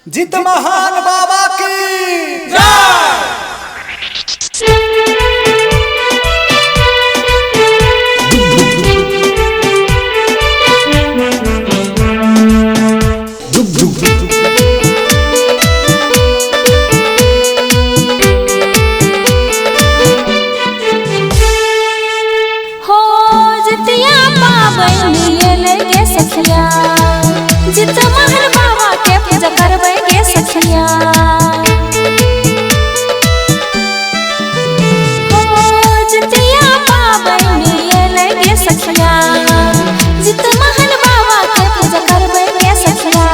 जित महान बाबा की जय। जित महान बाबा के पूजा करबै गे सखिया। जितिया पाबनि एलै गे सखिया, जित महान बाबा के पूजा करबै गे सखिया।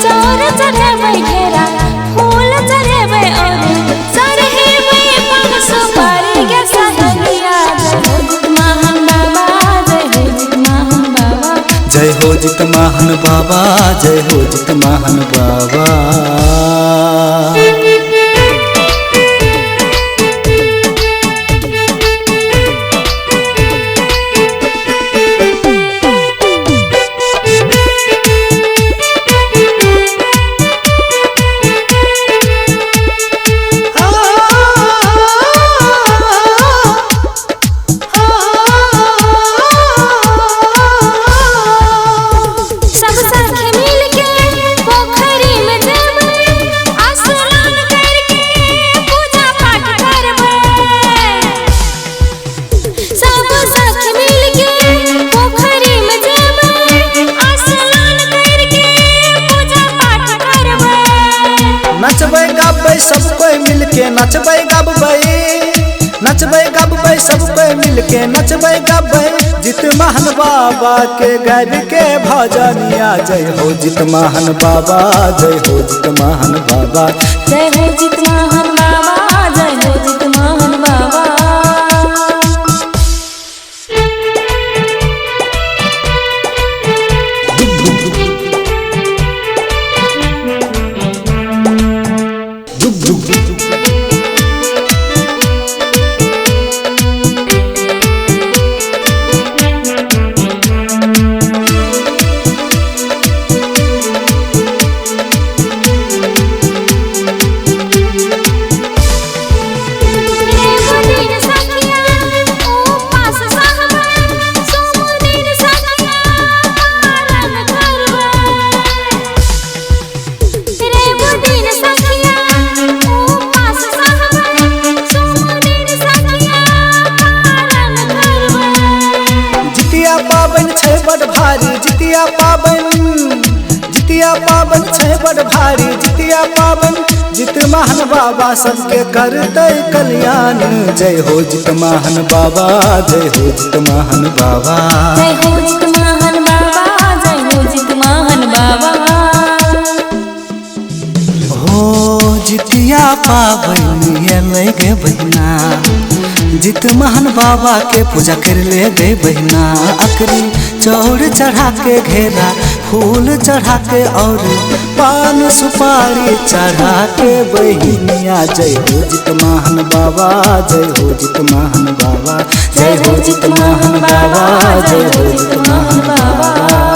चाउर चढ़ेबै घेरा, फूल चढ़ेबै और चढ़ेबै पान सुपारी गे सखिया। जय हो जित महान बाबा, जय हो जित महान बाबा। नचबै गाबै सब कोई मिलके नचबै गाबै, नचबै गाबै सब कोई मिलके नचबै गाबै। जित महान बाबा के गाब के भजनिया। जय हो जित महान बाबा, जय हो जित महान बाबा, जय हो जित महान बाबा, जय हो जित महान बाबा। पाबन छै बड़ भारी जितिया पाबन, जितिया पाबन छै बड़ भारी जितिया पाबन। जित महान बाबा सबके करतै कल्याण। जय हो जित महान बाबा, जय हो जित महान बाबा, जय हो जित महान बाबा, जय हो जित महान बाबा। हो जितिया पाबन एलै गे बहिना, जित महान बाबा के पूजा कर ले गए बहिना। अकरी चौर चढ़ा के घेरा, फूल चढ़ा के और पान सुपारी चढ़ा के बहिनिया। जय हो जित महान बाबा, जय हो जित महान बाबा, जय हो जित महान बाबा, जय हो जित महान बाबा।